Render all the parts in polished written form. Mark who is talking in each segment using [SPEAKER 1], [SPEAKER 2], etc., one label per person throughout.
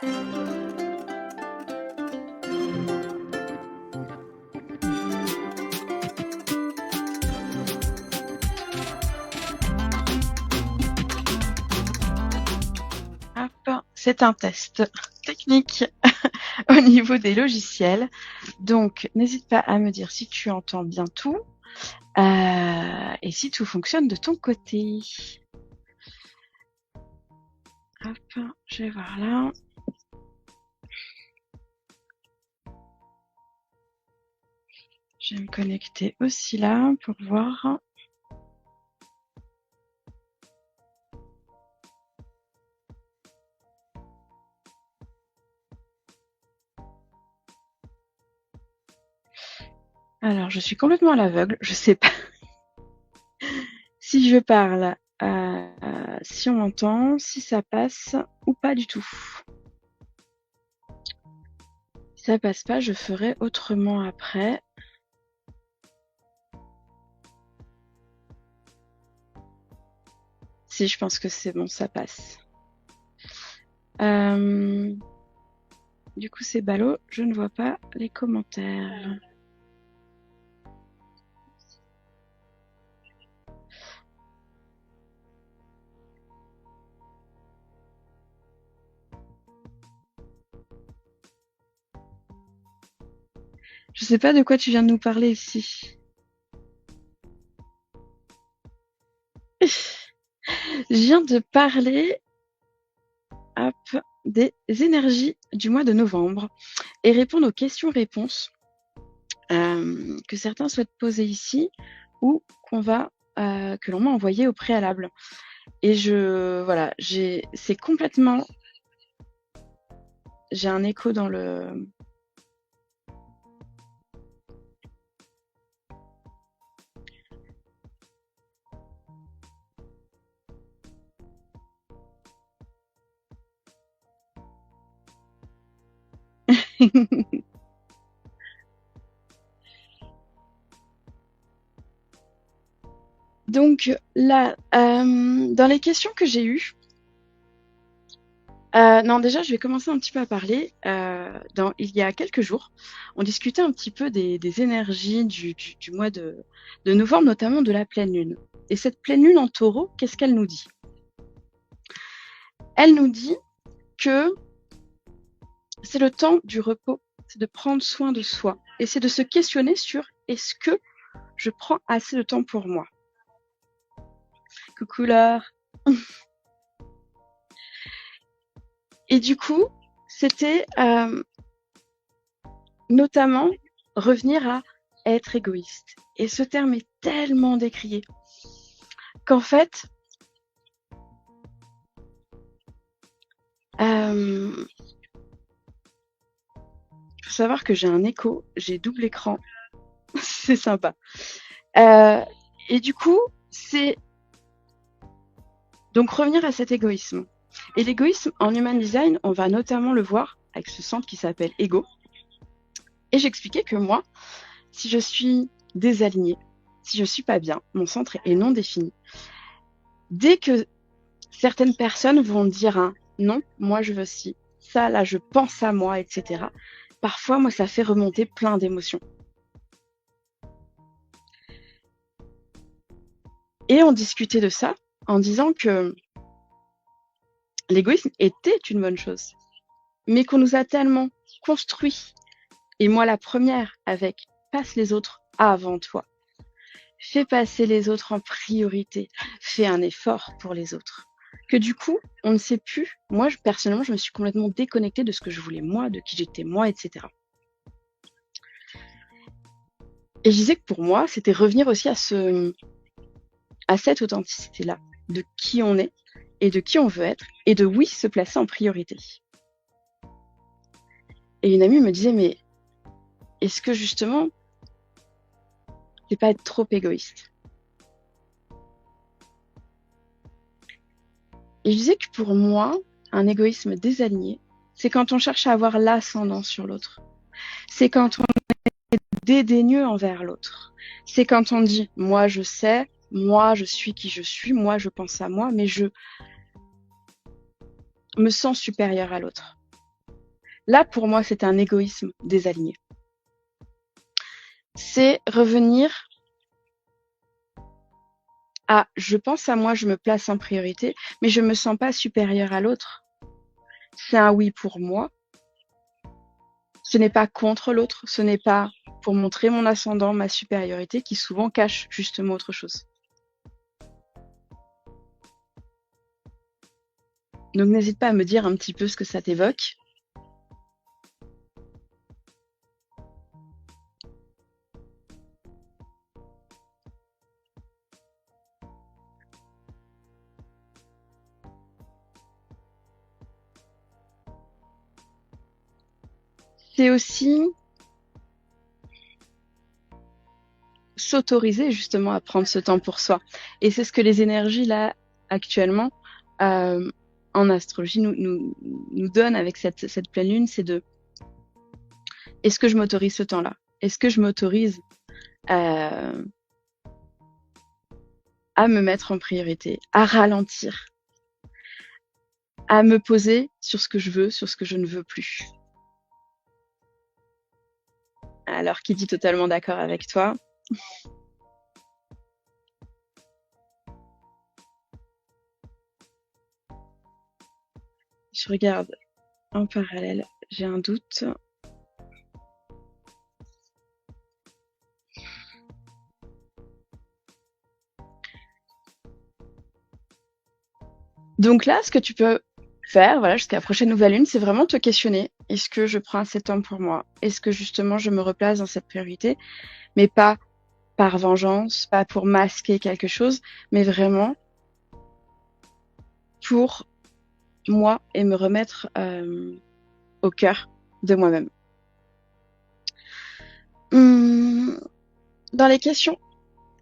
[SPEAKER 1] Hop, c'est un test technique au niveau des logiciels. Donc, n'hésite pas à me dire si tu entends bien tout et si tout fonctionne de ton côté. Hop, je vais voir là. Je vais me connecter aussi là pour voir. Alors, je suis complètement à l'aveugle. Je sais pas si je parle, si on m'entend, si ça passe ou pas du tout. Si ça passe pas, je ferai autrement après. Si, je pense que c'est bon, ça passe. Du coup, c'est ballot, je ne vois pas les commentaires. Je sais pas de quoi tu viens de nous parler ici. Je viens de parler des énergies du mois de novembre et répondre aux questions-réponses que certains souhaitent poser ici ou que l'on m'a envoyé au préalable. Et voilà, c'est complètement, j'ai un écho dans le. Donc là, dans les questions que j'ai eues, non, déjà, je vais commencer un petit peu à parler. Il y a quelques jours, on discutait un petit peu des énergies du mois de novembre, notamment de la pleine lune. Et cette pleine lune en taureau, qu'est-ce qu'elle nous dit? Elle nous dit que c'est le temps du repos, c'est de prendre soin de soi. Et c'est de se questionner sur est-ce que je prends assez de temps pour moi? Coucou Laure. Et du coup, c'était notamment revenir à être égoïste. Et ce terme est tellement décrié qu'en fait, faut savoir que j'ai un écho, j'ai double écran, c'est sympa. Et du coup, c'est donc revenir à cet égoïsme. Et l'égoïsme en Human Design, on va notamment le voir avec ce centre qui s'appelle Ego. Et j'expliquais que moi, si je suis désalignée, si je suis pas bien, mon centre est non défini. Dès que certaines personnes vont dire non, moi je veux ci, ça là je pense à moi, etc. Parfois, moi, ça fait remonter plein d'émotions. Et on discutait de ça en disant que l'égoïsme était une bonne chose, mais qu'on nous a tellement construit, et moi la première, avec passe les autres avant toi, fais passer les autres en priorité, fais un effort pour les autres, que du coup, on ne sait plus. Moi, personnellement, je me suis complètement déconnectée de ce que je voulais moi, de qui j'étais moi, etc. Et je disais que pour moi, c'était revenir aussi à cette authenticité-là, de qui on est et de qui on veut être, et de oui, se placer en priorité. Et une amie me disait, mais est-ce que justement, c'est pas être trop égoïste? Et je disais que pour moi, un égoïsme désaligné, c'est quand on cherche à avoir l'ascendant sur l'autre. C'est quand on est dédaigneux envers l'autre. C'est quand on dit, moi je sais, moi je suis qui je suis, moi je pense à moi, mais je me sens supérieur à l'autre. Là, pour moi, c'est un égoïsme désaligné. C'est revenir à je pense à moi, je me place en priorité, mais je me sens pas supérieure à l'autre. C'est un oui pour moi. Ce n'est pas contre l'autre, ce n'est pas pour montrer mon ascendant, ma supériorité, qui souvent cache justement autre chose. Donc n'hésite pas à me dire un petit peu ce que ça t'évoque. C'est aussi s'autoriser justement à prendre ce temps pour soi. Et c'est ce que les énergies là actuellement en astrologie nous donnent avec cette pleine lune, c'est de est-ce que je m'autorise ce temps-là? Est-ce que je m'autorise à me mettre en priorité, à ralentir, à me poser sur ce que je veux, sur ce que je ne veux plus? Alors, qui dit totalement d'accord avec toi? Je regarde en parallèle, j'ai un doute. Donc là, ce que tu peux faire, voilà, jusqu'à la prochaine nouvelle lune, c'est vraiment te questionner. Est-ce que je prends assez de temps pour moi? Est-ce que justement je me replace dans cette priorité? Mais pas par vengeance, pas pour masquer quelque chose, mais vraiment pour moi et me remettre au cœur de moi-même. Dans les questions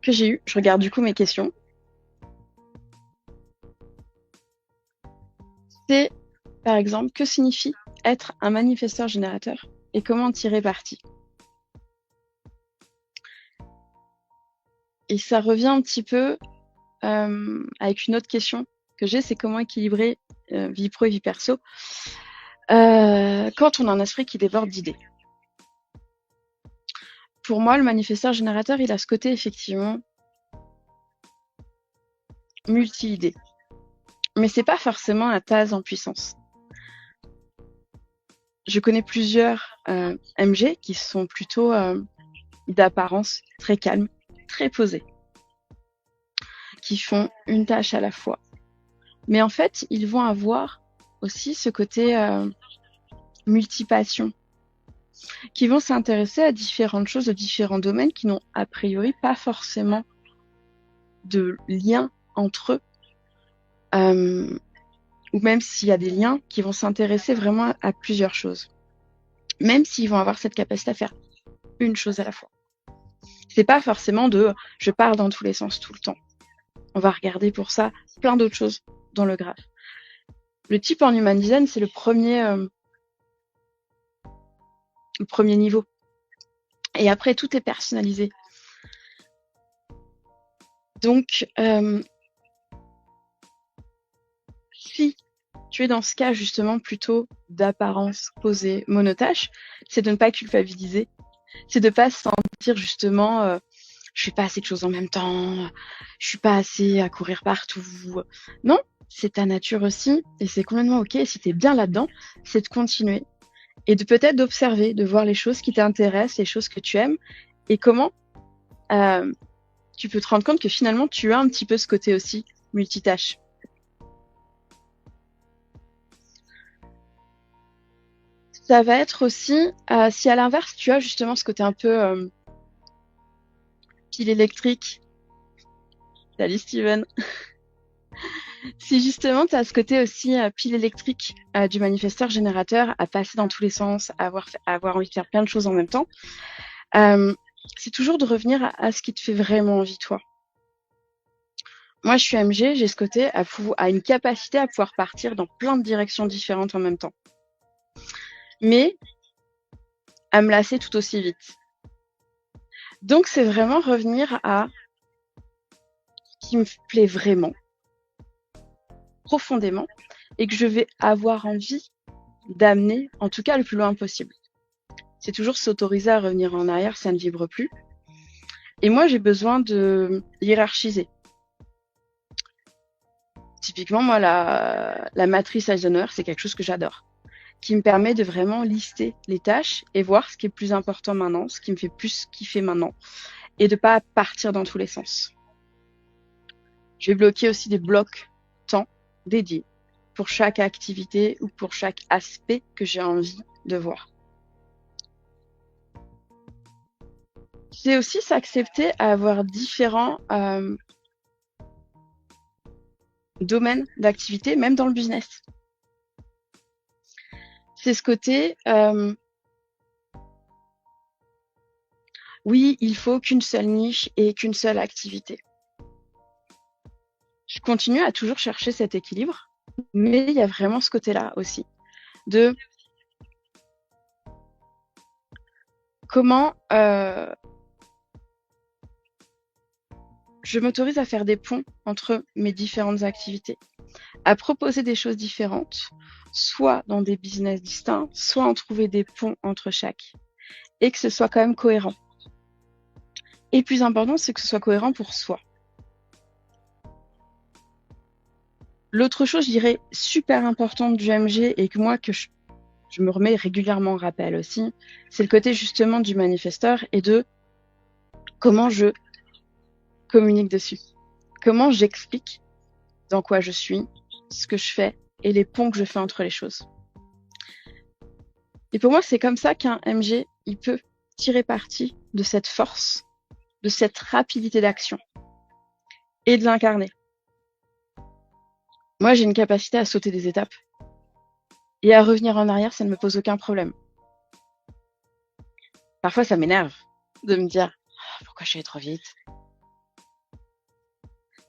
[SPEAKER 1] que j'ai eues, je regarde du coup mes questions. C'est, par exemple, que signifie être un manifesteur générateur et comment en tirer parti? Et ça revient un petit peu avec une autre question que j'ai, c'est comment équilibrer vie pro et vie perso quand on a un esprit qui déborde d'idées. Pour moi, le manifesteur générateur, il a ce côté effectivement multi-idées. Mais c'est pas forcément un Taz en puissance. Je connais plusieurs MG qui sont plutôt d'apparence très calmes, très posés, qui font une tâche à la fois. Mais en fait, ils vont avoir aussi ce côté multi-passion, qui vont s'intéresser à différentes choses, de différents domaines qui n'ont a priori pas forcément de lien entre eux, ou même s'il y a des liens, qui vont s'intéresser vraiment à plusieurs choses, même s'ils vont avoir cette capacité à faire une chose à la fois. C'est pas forcément de je pars dans tous les sens tout le temps. On va regarder pour ça plein d'autres choses dans le graphe. Le type en Human Design, c'est le premier niveau. Et après, tout est personnalisé. Donc, si tu es dans ce cas justement plutôt d'apparence posée, monotâche, c'est de ne pas culpabiliser, c'est de pas se sentir justement je fais pas assez de choses en même temps, je suis pas assez à courir partout. Non, c'est ta nature aussi et c'est complètement ok. Et si tu es bien là-dedans, c'est de continuer et de peut-être d'observer, de voir les choses qui t'intéressent, les choses que tu aimes et comment tu peux te rendre compte que finalement tu as un petit peu ce côté aussi multitâche. Ça va être aussi, si à l'inverse, tu as justement ce côté un peu pile électrique. Salut Steven. Si justement tu as ce côté aussi pile électrique du manifesteur générateur, à passer dans tous les sens, à avoir envie de faire plein de choses en même temps, c'est toujours de revenir à ce qui te fait vraiment envie, toi. Moi, je suis MG, j'ai ce côté à une capacité à pouvoir partir dans plein de directions différentes en même temps. Mais à me lasser tout aussi vite. Donc, c'est vraiment revenir à ce qui me plaît vraiment, profondément, et que je vais avoir envie d'amener, en tout cas le plus loin possible. C'est toujours s'autoriser à revenir en arrière, ça ne vibre plus. Et moi, j'ai besoin de hiérarchiser. Typiquement, moi, la matrice Eisenhower, c'est quelque chose que j'adore, qui me permet de vraiment lister les tâches et voir ce qui est plus important maintenant, ce qui me fait plus kiffer maintenant, et de pas partir dans tous les sens. Je vais bloquer aussi des blocs temps dédiés pour chaque activité ou pour chaque aspect que j'ai envie de voir. C'est aussi s'accepter à avoir différents domaines d'activité, même dans le business. C'est ce côté, oui, il faut qu'une seule niche et qu'une seule activité. Je continue à toujours chercher cet équilibre, mais il y a vraiment ce côté-là aussi, de comment je m'autorise à faire des ponts entre mes différentes activités, à proposer des choses différentes, soit dans des business distincts, soit en trouver des ponts entre chaque, et que ce soit quand même cohérent. Et plus important, c'est que ce soit cohérent pour soi. L'autre chose, je dirais, super importante du MG et que moi, que je me remets régulièrement en rappel aussi, c'est le côté justement du manifesteur et de comment je communique dessus. Comment j'explique dans quoi je suis, ce que je fais et les ponts que je fais entre les choses. Et pour moi, c'est comme ça qu'un MG, il peut tirer parti de cette force, de cette rapidité d'action et de l'incarner. Moi, j'ai une capacité à sauter des étapes et à revenir en arrière, ça ne me pose aucun problème. Parfois, ça m'énerve de me dire pourquoi je suis allée trop vite.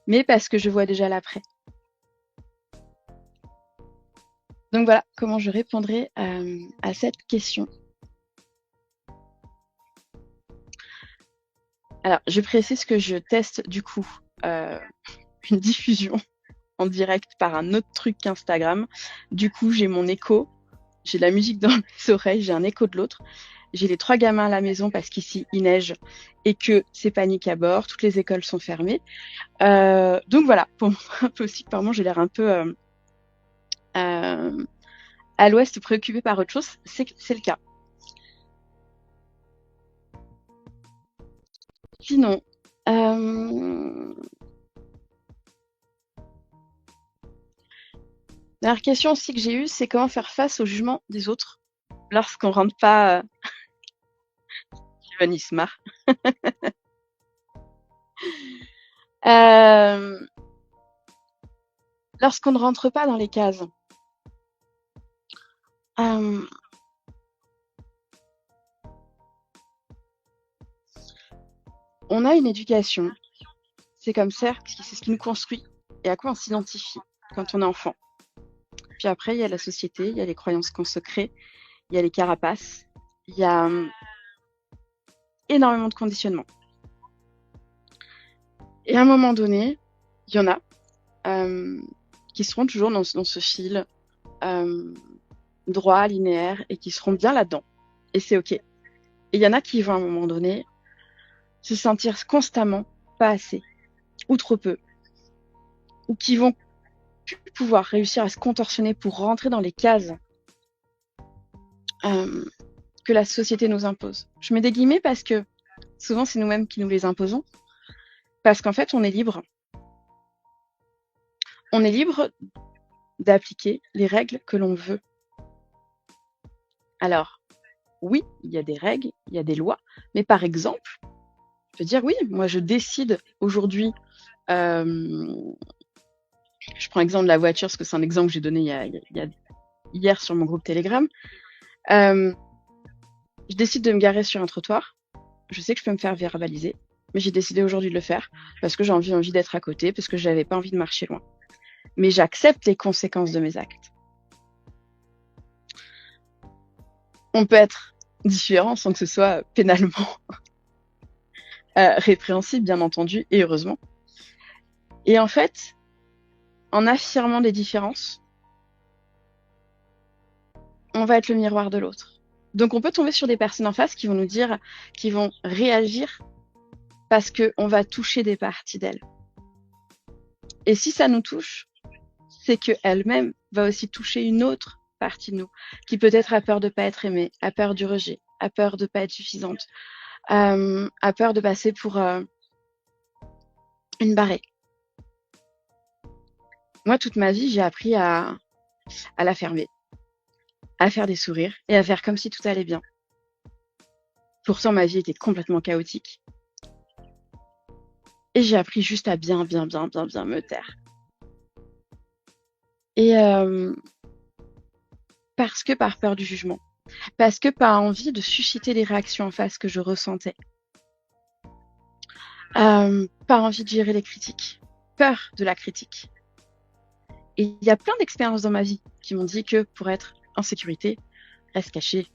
[SPEAKER 1] Mais parce que je vois déjà l'après. Donc voilà comment je répondrai à cette question. Alors, je précise que je teste du coup une diffusion en direct par un autre truc qu'Instagram. Du coup, j'ai mon écho, j'ai la musique dans mes oreilles, j'ai un écho de l'autre. J'ai les 3 gamins à la maison parce qu'ici, il neige et que c'est panique à bord. Toutes les écoles sont fermées. Donc voilà, pour moi, un peu aussi, par moi, j'ai l'air un peu à l'ouest préoccupée par autre chose. C'est le cas. Sinon, la question aussi que j'ai eue, c'est comment faire face au jugement des autres lorsqu'on rentre pas. Steven, il se marre. Lorsqu'on ne rentre pas dans les cases. On a une éducation. C'est comme ça, c'est ce qui nous construit et à quoi on s'identifie quand on est enfant. Puis après, il y a la société, il y a les croyances qu'on se crée, il y a les carapaces, il y a énormément de conditionnement. Et à un moment donné, il y en a qui seront toujours dans ce fil droit, linéaire, et qui seront bien là-dedans. Et c'est OK. Et il y en a qui vont à un moment donné se sentir constamment pas assez, ou trop peu, ou qui vont plus pouvoir réussir à se contorsionner pour rentrer dans les cases que la société nous impose. Je mets des guillemets parce que souvent c'est nous-mêmes qui nous les imposons, parce qu'en fait on est libre. On est libre d'appliquer les règles que l'on veut. Alors, oui, il y a des règles, il y a des lois, mais par exemple, je veux dire oui, moi je décide aujourd'hui, je prends l'exemple de la voiture parce que c'est un exemple que j'ai donné hier sur mon groupe Telegram. Je décide de me garer sur un trottoir. Je sais que je peux me faire verbaliser, mais j'ai décidé aujourd'hui de le faire parce que j'ai envie d'être à côté, parce que j'avais pas envie de marcher loin. Mais j'accepte les conséquences de mes actes. On peut être différent sans que ce soit pénalement répréhensible, bien entendu, et heureusement. Et en fait, en affirmant des différences, on va être le miroir de l'autre. Donc on peut tomber sur des personnes en face qui vont nous dire, qui vont réagir parce qu'on va toucher des parties d'elles. Et si ça nous touche, c'est qu'elle-même va aussi toucher une autre partie de nous, qui peut-être a peur de ne pas être aimée, a peur du rejet, a peur de ne pas être suffisante, a peur de passer pour une barrée. Moi, toute ma vie, j'ai appris à la fermer, à faire des sourires et à faire comme si tout allait bien. Pourtant, ma vie était complètement chaotique. Et j'ai appris juste à bien me taire. Et parce que par peur du jugement. Parce que par envie de susciter les réactions en face que je ressentais. Par envie de gérer les critiques. Peur de la critique. Et il y a plein d'expériences dans ma vie qui m'ont dit que pour être en sécurité, reste caché,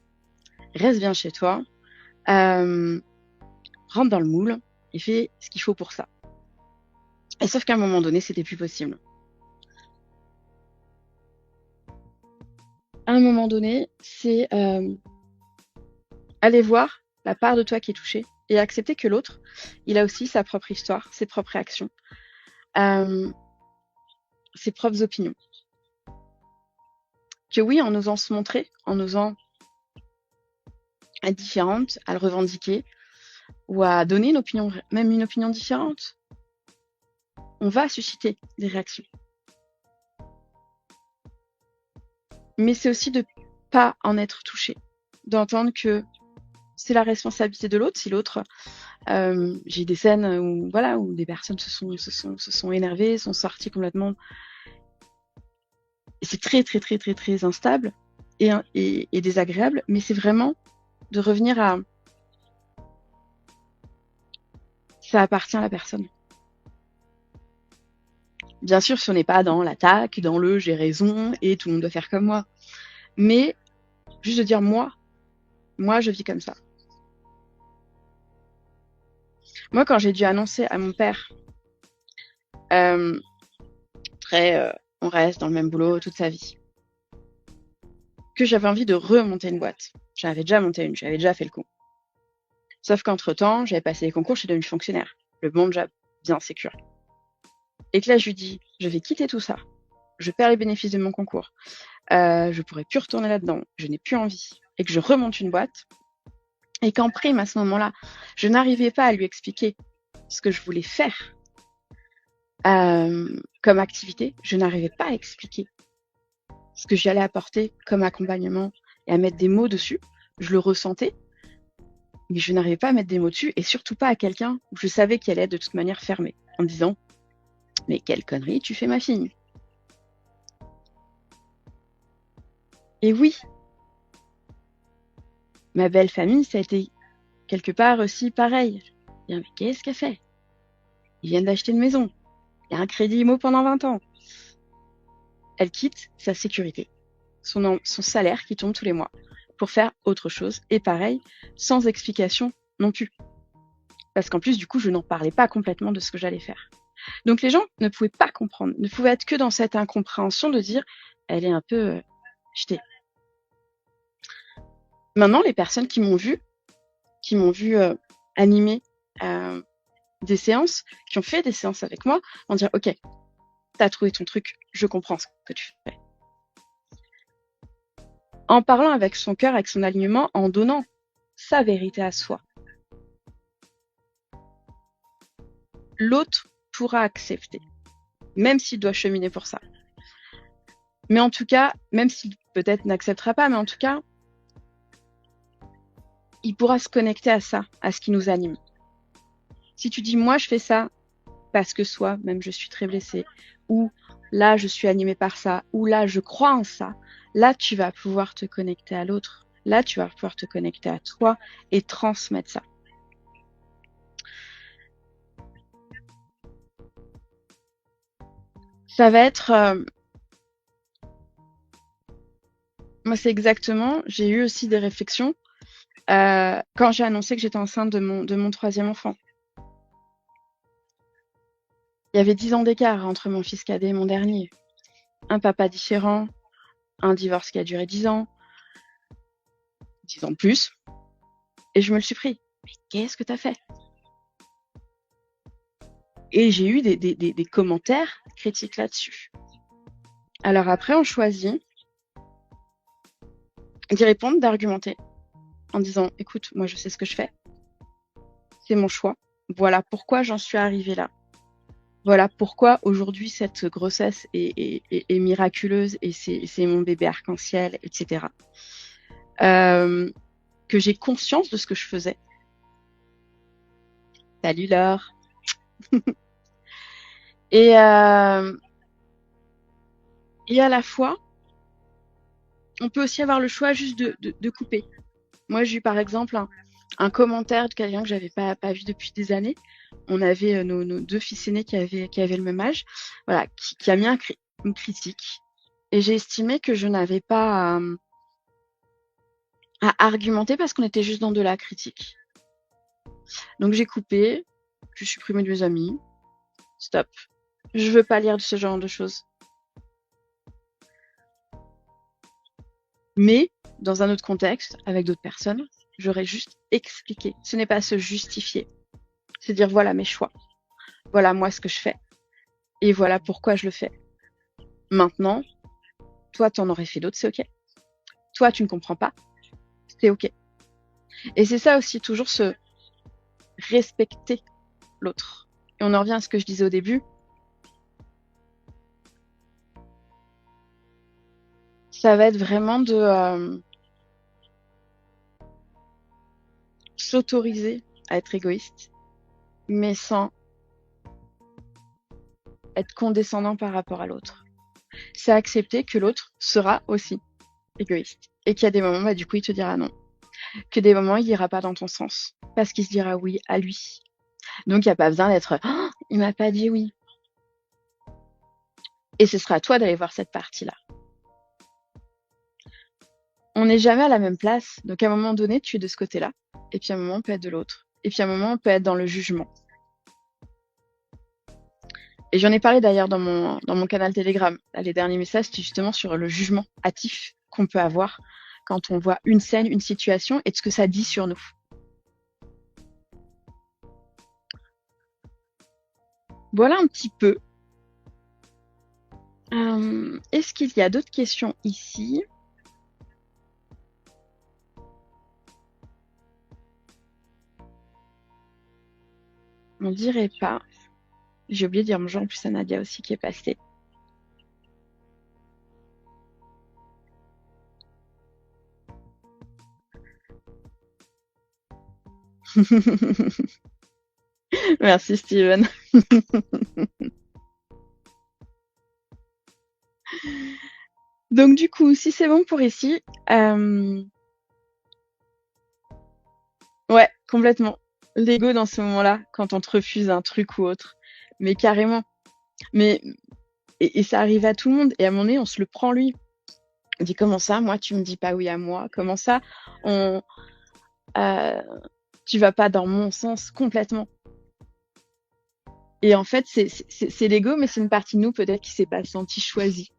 [SPEAKER 1] reste bien chez toi, rentre dans le moule et fais ce qu'il faut pour ça. Et sauf qu'à un moment donné, c'était plus possible. À un moment donné, c'est aller voir la part de toi qui est touchée et accepter que l'autre, il a aussi sa propre histoire, ses propres réactions, ses propres opinions. Que oui, en osant se montrer, en osant être différente, à le revendiquer ou à donner une opinion, même une opinion différente, on va susciter des réactions. Mais c'est aussi de pas en être touché, d'entendre que c'est la responsabilité de l'autre. Si l'autre, j'ai des scènes où voilà où des personnes se sont énervées, sont sorties complètement. Et c'est très instable et désagréable. Mais c'est vraiment de revenir à ça appartient à la personne. Bien sûr, si on n'est pas dans l'attaque, dans le j'ai raison et tout le monde doit faire comme moi, mais juste de dire moi je vis comme ça. Moi, quand j'ai dû annoncer à mon père, on reste dans le même boulot toute sa vie, que j'avais envie de remonter une boîte. J'avais déjà monté une, j'avais déjà fait le coup. Sauf qu'entre-temps, j'avais passé les concours, je suis devenue fonctionnaire. Le bon job, bien sécure. Et que là, je lui dis, je vais quitter tout ça. Je perds les bénéfices de mon concours. Je pourrais plus retourner là-dedans. Je n'ai plus envie. Et que je remonte une boîte. Et qu'en prime, à ce moment-là, je n'arrivais pas à lui expliquer ce que je voulais faire comme activité. Je n'arrivais pas à expliquer ce que j'allais apporter comme accompagnement et à mettre des mots dessus. Je le ressentais, mais je n'arrivais pas à mettre des mots dessus et surtout pas à quelqu'un où je savais qu'il allait être de toute manière fermé en me disant « Mais quelle connerie tu fais ma fille !» Et oui, ma belle famille, ça a été quelque part aussi pareil. Mais qu'est-ce qu'elle fait? Ils viennent d'acheter une maison. Il y a un crédit IMO pendant 20 ans. Elle quitte sa sécurité, son salaire qui tombe tous les mois pour faire autre chose. Et pareil, sans explication non plus. Parce qu'en plus, du coup, je n'en parlais pas complètement de ce que j'allais faire. Donc les gens ne pouvaient pas comprendre, ne pouvaient être que dans cette incompréhension de dire elle est un peu jetée. Maintenant, les personnes qui m'ont vu animer des séances, qui ont fait des séances avec moi, vont dire ok, t'as trouvé ton truc, je comprends ce que tu fais. En parlant avec son cœur, avec son alignement, en donnant sa vérité à soi, l'autre pourra accepter, même s'il doit cheminer pour ça. Mais en tout cas, même s'il peut-être n'acceptera pas, mais en tout cas, il pourra se connecter à ça, à ce qui nous anime. Si tu dis moi je fais ça parce que soit même je suis très blessée, ou là je suis animée par ça, ou là je crois en ça, là tu vas pouvoir te connecter à l'autre, là tu vas pouvoir te connecter à toi et transmettre ça. Ça va être moi c'est exactement, j'ai eu aussi des réflexions quand j'ai annoncé que j'étais enceinte de mon troisième enfant. Il y avait 10 ans d'écart entre mon fils cadet et mon dernier. Un papa différent, un divorce qui a duré 10 ans, 10 ans de plus, et je me le suis pris. Mais qu'est-ce que t'as fait? Et j'ai eu des commentaires critiques là-dessus. Alors après, on choisit d'y répondre, d'argumenter, en disant, écoute, moi je sais ce que je fais, c'est mon choix, voilà pourquoi j'en suis arrivée là. Voilà pourquoi aujourd'hui cette grossesse est miraculeuse et c'est mon bébé arc-en-ciel, etc. Que j'ai conscience de ce que je faisais. Salut Laure. Et à la fois, on peut aussi avoir le choix juste de couper. Moi, j'ai eu par exemple un commentaire de quelqu'un que j'avais pas vu depuis des années. On avait nos 2 fils aînés qui avaient le même âge, voilà, qui a mis une critique. Et j'ai estimé que je n'avais pas à argumenter parce qu'on était juste dans de la critique. Donc j'ai coupé, j'ai supprimé de mes amis. Stop. Je veux pas lire de ce genre de choses. Mais dans un autre contexte, avec d'autres personnes, j'aurais juste expliqué. Ce n'est pas se justifier. C'est dire voilà mes choix. Voilà moi ce que je fais. Et voilà pourquoi je le fais. Maintenant, toi t'en aurais fait d'autres, c'est ok. Toi tu ne comprends pas, c'est ok. Et c'est ça aussi, toujours se respecter l'autre. Et on en revient à ce que je disais au début. Ça va être vraiment de s'autoriser à être égoïste, mais sans être condescendant par rapport à l'autre. C'est accepter que l'autre sera aussi égoïste. Et qu'il y a des moments, du coup, il te dira non. Que des moments, il ira pas dans ton sens. Parce qu'il se dira oui à lui. Donc, il n'y a pas besoin d'être oh, il m'a pas dit oui. Et ce sera à toi d'aller voir cette partie-là. On n'est jamais à la même place. Donc, à un moment donné, tu es de ce côté-là. Et puis, à un moment, on peut être de l'autre. Et puis, à un moment, on peut être dans le jugement. Et j'en ai parlé d'ailleurs dans mon canal Telegram. Là, les derniers messages, c'était justement sur le jugement hâtif qu'on peut avoir quand on voit une scène, une situation et de ce que ça dit sur nous. Voilà un petit peu. Est-ce qu'il y a d'autres questions ici? On dirait pas. J'ai oublié de dire bonjour en plus à Nadia aussi qui est passée. Merci Steven. Donc du coup, si c'est bon pour ici, ouais, complètement. L'ego dans ce moment-là, quand on te refuse un truc ou autre, mais carrément. Mais et ça arrive à tout le monde. Et à un moment donné, on se le prend lui. On dit comment ça, moi tu me dis pas oui à moi. Comment ça, tu vas pas dans mon sens complètement. Et en fait, c'est l'ego, mais c'est une partie de nous peut-être qui s'est pas senti choisie.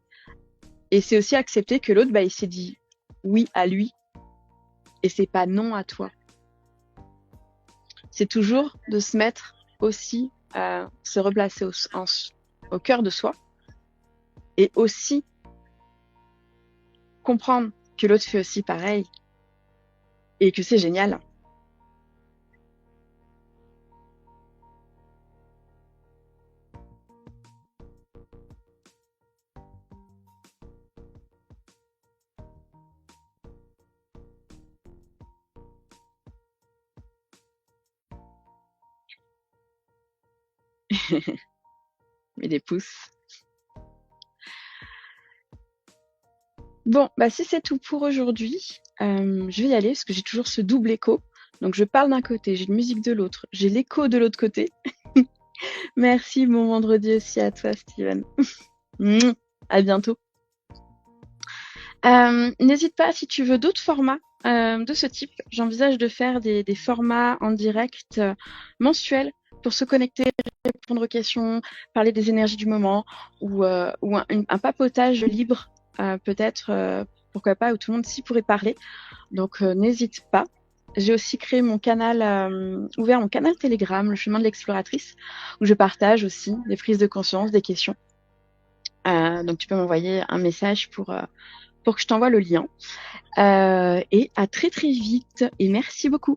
[SPEAKER 1] Et c'est aussi accepter que l'autre, il s'est dit oui à lui et c'est pas non à toi. C'est toujours de se mettre aussi à se replacer au cœur de soi et aussi comprendre que l'autre fait aussi pareil et que c'est génial. Mais des pouces. Bon, si c'est tout pour aujourd'hui, je vais y aller parce que j'ai toujours ce double écho. Donc je parle d'un côté, j'ai une musique de l'autre, j'ai l'écho de l'autre côté. Merci, bon vendredi aussi à toi, Steven. À bientôt. N'hésite pas si tu veux d'autres formats de ce type. J'envisage de faire des formats en direct mensuels pour se connecter, répondre aux questions, parler des énergies du moment ou un papotage libre peut-être pourquoi pas, où tout le monde s'y pourrait parler. Donc, n'hésite pas. J'ai aussi créé mon canal, ouvert mon canal Telegram, le chemin de l'exploratrice, où je partage aussi des prises de conscience, des questions. Donc, tu peux m'envoyer un message pour que je t'envoie le lien. Et à très très vite. Et merci beaucoup.